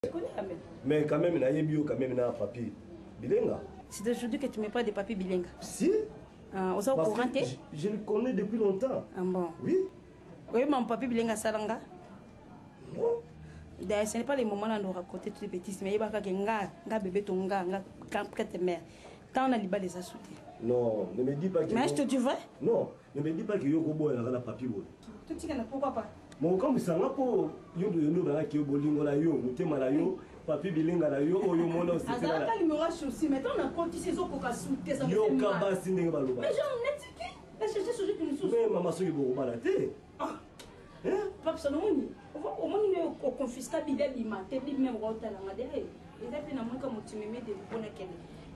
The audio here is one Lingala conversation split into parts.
Je connais quand même. Mais quand même, il y a bio, quand même, il y a un papier. Bilingue. C'est d'aujourd'hui que tu ne mets pas des papiers bilingues. Si. Au courant, je le connais depuis longtemps. Ah bon? Oui. Oui, mon papier bilingue à Salanga. Non. D'ailleurs, ce n'est pas les moments là où on raconte toutes les bêtises, mais il y a un bébé, un mère. Quand on a libéré les assoutés. Non, ne me dis pas que. Mais je te dis vrai? Non, ne me dis pas que Yokobo a un papier. Tu dis pourquoi pas? Mon comme ça, pour Yokobo, qui est bolingo la yo, nous t'aimons la yo, papier bilingue la yo, ou yo mono aussi. Ah, ça va numéro aussi, mais on a compté ces autres pour souter ça. Yo kabasi n'est pas mais genre, on est tiqué. Mais je sais ce que nous sommes. Mais maman, soyez beau, balaté. Ah. Papa, ça nous au moins, on confisque bidé bimaté, bidé même rota la madère. Et depuis, on a moins comme tu me mets des bonnes qu'elle.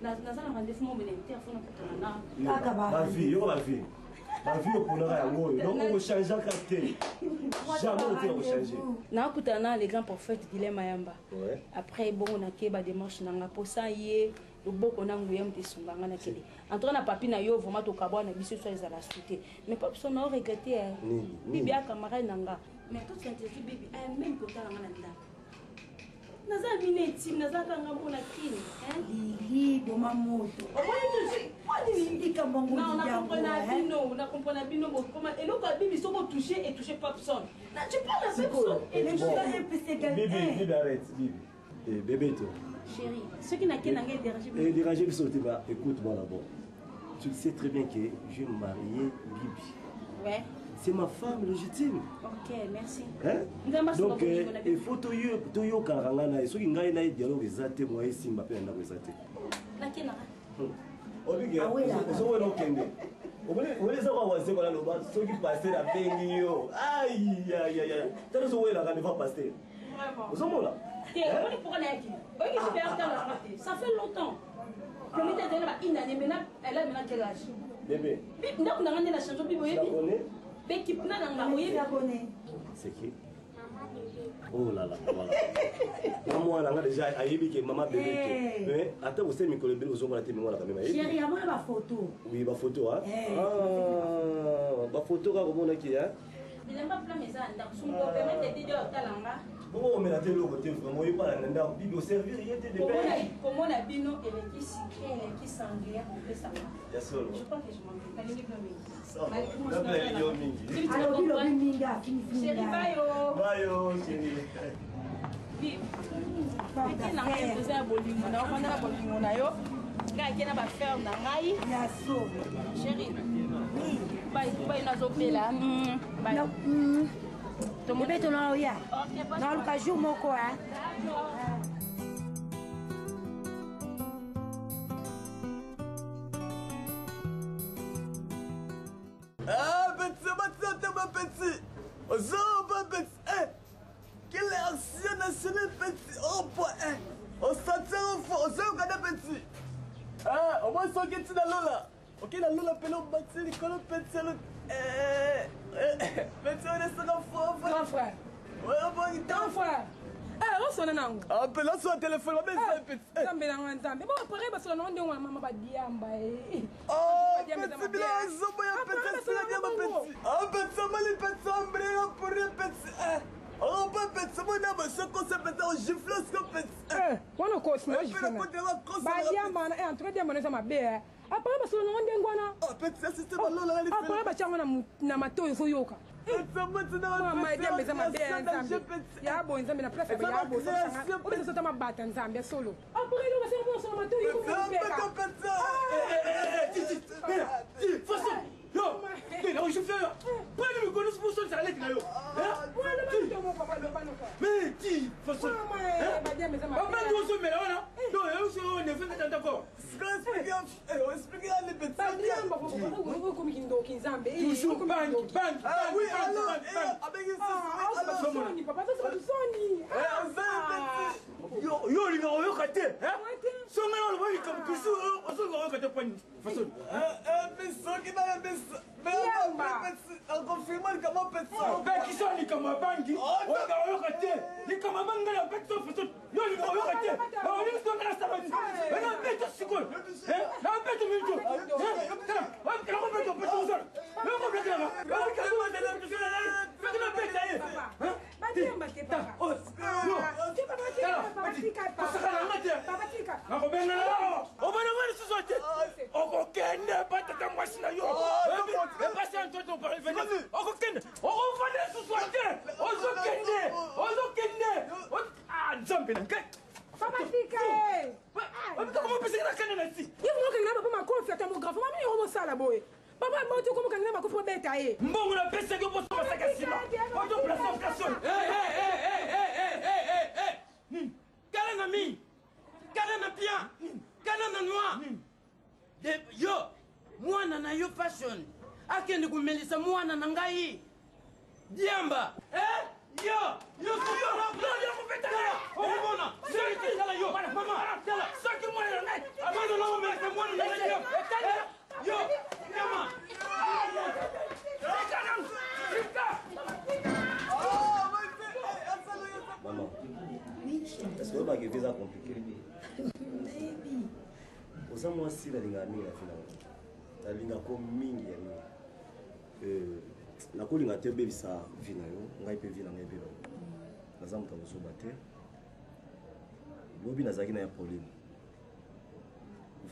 Nazana rendez-vous mon bénéfice à fond ma vie, ma vie au Ponara Yango, donc on change en quartier. Jamais on va changer. Na kutana les grands prophètes Guilhem Mayamba. Après bon on a keba démarche nanga posa yé le boko na nguyam te sunganga na kele. Entre na papi na yo vraiment to kabwa na biso so ezala souté. Mais pas besoin na regretter. Bibi a camarade nanga. Mais tout ça te dit bibi a même kota nanga na ndako. Naza mine tim naza kanga mpona kini Lili boma moto na comprendre bino comment et donc bibi soko toucher et toucher pas personne na tu parles à personne et les choses bibi arrête bibi et bébé toi chérie ce qui n'a qu'un angle dérangé le sauter pas écoute-moi d'abord tu sais très bien que je me marié bibi ouais. C'est ma femme légitime. Ok, merci. Hein? Donc, il faut que tu aies un carangana. Si tu as un dialogue exact, moi, ici, je vais faire un exact. Laquelle? Ah oui, là. Vous les avoir ceux qui passaient la peine. Aïe, aïe, aïe. Tu as raison, là, quand il va passer. Vraiment. Vous êtes là? Ça fait longtemps. Je me disais, une année, maintenant, elle a maintenant quel âge? Bébé. Je la connais. C'est qui? Oh là là, voilà. Maman, elle a déjà aïe maman bébé. Mais attends, vous savez, mes collègues, vous ont été quand même. Chérie, il y a ma photo. Oui, ma photo, hein? Ah, ma photo, comment on a qui, hein? Il n'a pas plein mes ânes, son copain m'a dit de Talanga. Bon, mais la télé, vraiment, il parle d'un arbre, il servir, il était de paix. Comment la bino et qui siquée, qui sanglière, on fait ça. Bien sûr. Je crois que je m'en vais. T'as mis Chérie, bayo, chérie. Oui. Petit n'a rien posé à Bolingo. On a refait la Bolingo. Quand il y a des fermes dans Raï, il y a sauve. Chérie. Oui. Baï n'a pas là. Tu me mets ton nom là. Dans le cas jour mon quoi. Ah, petit. Petit. Quelle action nationale, petit. Oh, boy. On s'attend au fond. On s'est regardé, petit. Ah, au moins, ça qui est dans l'eau. Ok, la lola pelo bâti, l'école petit. Petit, on est sur la foi. Grand frère. Ouais, on va y grand frère. On s'en est là. Ah, ben là, sur le téléphone, on va bien petit. Zambe na nzambe. Bon, après, parce que on est on mama ba diamba. Oh, petit, bila zobo ya petit, c'est la diamba petit. Ah, petit, ça m'a les petits, on brille pour les petits. Oh, petit, ça m'a dit, ce qu'on s'appelle, on gifle ce qu'on petit. On a cause, moi, je fais. Ba diamba, en tout cas, diamba, ça m'a bien. Après, parce que on est ngwana. Oh, petit, ça, c'est pas l'eau, là, les petits. Après, parce qu'on na mato, il faut yoka. Mama dia meza mabea nzambe ya bo nzambe na place ya bo sanga o so tama bata nzambe solo après nous va faire sur mato il faut faire yo mais là je fais pas le me connais pour ça lettre là yo mais ti façon ba dia meza mabea ba nous so mais là non yo so on ne fait pas d'accord explique les petits ba dia ba ko comme kindo kinzambe toujours bank ah oui alors avec Sony papa ça c'est Sony yo li ngao yo kate so ngalo lo comme toujours on so ngao kate point façon mais so qui va mais on confirme que comment petit ben qui sont ni comme bangi on ngao yo kate ni comme banga la petit façon yo li ngao yo kate on ni so ngala sabani na beto sikol na beto minto on kala beto beto so no ko beto na tika Papa tika. Nakobena na. Obana ngani sizote. Okokende patata mwasi na yo. Pasi ntoto pour venir. Okokende. Okofane sizote. Ozokende. Ah, nzambe na ngai. Papa tika. Comment peut-ce que la canne est ici? Il faut que tu aies ma confiance à mon grand frère. Maman, il ça là-bas. Papa, moi, tu comment tu aies ma confiance bête à elle. Bon, on a baissé que vous soyez cassé là. On doit placer en question. Kalana mi. Kalana bien. Kalana noir. Yo, moi na yo fashion. Akende kumelisa mwana na ngai. Diamba. Yo, yo, kupetana. Obona, sisi kala yo. Mama, kala. Saki mwana na. Abana na mwana mwana na yo. Yo, mama. Maman. Est-ce que vous avez des visa compliqués? Oza mwasi la linga mingi na fina. La linga ko mingi ya mingi. Na ko linga te bebisa vina yo, ngai pe vina ngai pe. Naza muta bozoba te. Lobi nazaki na ya Pauline.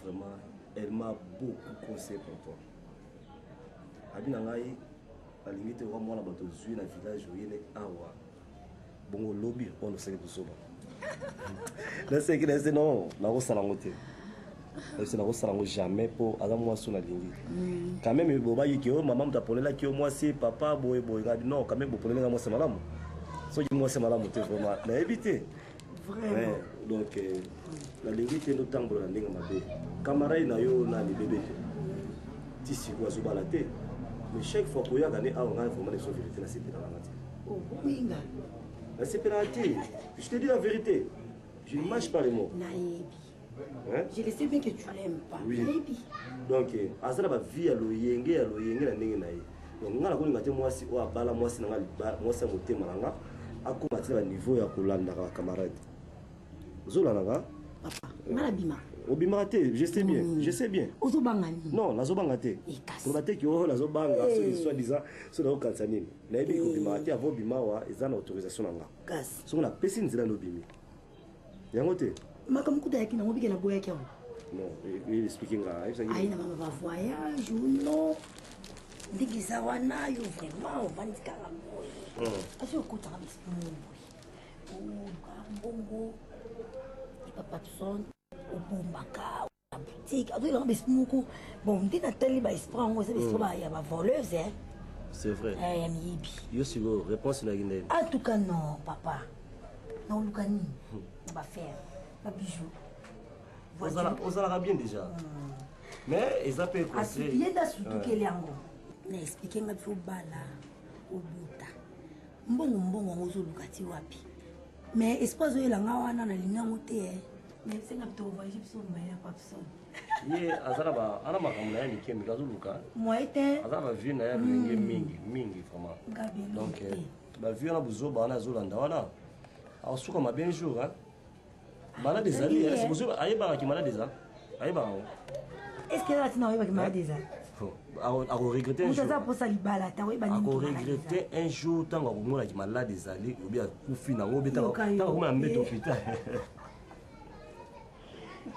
Vraiment, elle m'a beaucoup conseillé pour toi. Abi na ngai la lingi te wa mwana bato zui na village oyele awa. Bongo lobi on sait que bozoba. Là c'est que non, na ko salangote. C'est na ko salango jamais pour ala mwasi na lingi. Quand même boba yiki o maman mtaponela ki o mwasi papa boy ngadi non quand même boponela mwasi malamu. So ki mwasi malamu te vraiment na éviter. Vraiment. Donc la lingi te no tambola ndinga mabe. Camarade na yo na ni bébé. Tisi kwa zubala te. Mais chaque fois que ya gagné a on a vraiment des vérités na sepela ngati. Oh, winga. La séparité, je te dis la vérité. Je ne mâche pas les mots. Naïbi. Hein? Je le sais bien que tu l'aimes pas. Oui. Naïbi. Donc, azala ba vie à loyenge na ndenge na ye. Donc ngala ko ngate mwasi o abala mwasi na ngali mwasi motema nanga akoma tela niveau ya kolanda ka camarade. Zola nanga? Papa, ngala bima. Obima te, je sais bien, je sais bien. Ozobanga ni. Non, nazobanga te. Ko bate ki o nazobanga soit disant so na okansanini. Na yebi ko bima te avant bima wa ezana autorisation nanga. Gas. So na pesi nzela no bimi. Yango te. Makamukuta yaki na ngobike na boya kyao. Non, il explique nga. Aïna mama va voyage ou non. Ndikisa wana yo vraiment ovandika la boy. Asi okota bisu. Bongo. Papa son obumbaka la boutique. Ado la bismuko. Bon, ndina tali ba esprit ngo se bisu ba ya ba voleuse hein. C'est vrai. Mibi. Yo sigo réponse na guinée. En tout cas non, papa. Non lukani. On va faire la bijou. On s'en bien déjà. Mais ils appellent quoi c'est bien d'assurer qu'elle est en gros. N'expliquez nga faut bala obuta. Mbongo ngozo lukati wapi. Mais espoir zo elanga wana na linga ngote mais c'est nga to voyage biso mbaya pas son. Ye azala ba ana makamuna ya nikie mikazo luka. Moi était azala ba vie na ya mingi vraiment. Donc ba vie na buzo ba na zolanda wana. Alors suka ma bien jour hein. Malade des alliés, c'est possible ayeba ki malade des ayeba. Est-ce que là tu n'as pas ki malade des à regretter un jour. À regretter un jour tant que vous avez malade des alliés ou bien vous finissez en hôpital tant que vous avez mis hôpital.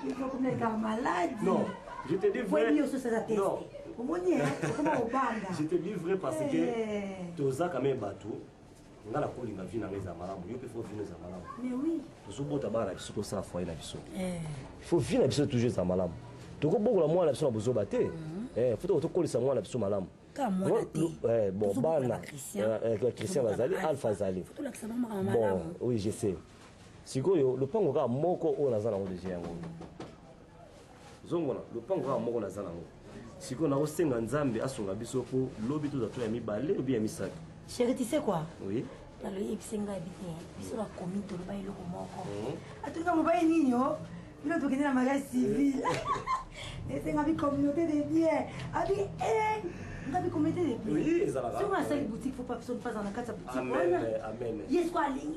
Il faut qu'on ait malade. Non, je te dis vrai. Non. Je te dis vrai parce que tu as quand même battu. On a la colle dans la vie dans les amalams. Il faut venir les amalams. Mais oui. Tu as beau tabac la biso ça foyer la biso. Il faut venir la biso toujours les amalams. Tu as beaucoup la moi la biso na bozo baté. Faut que tu colles ça moi la biso malam. Bon bana. Christian Bazali, Alpha Zali. Bon, oui, je sais. Sikoyo le pango ka moko o nazana ngo deje yango. Zongona le pango ka moko nazana ngo. Sikoyo na osenga nzambe asonga biso po lobi to za to ya mibale ou bien misaki. Chérie, tu sais quoi? Oui. Dans le Yipsenga habité, ils sont la commune de l'Obaï Locomoko. À tout cas, Mobaï Nino, il a tourné la magasin civile. Et c'est une communauté de biens. Une communauté de biens. Oui, ça va. Si on a ça, les boutiques, il ne faut pas que ça passe dans la carte boutique. Amen. Amen. Yes, quoi,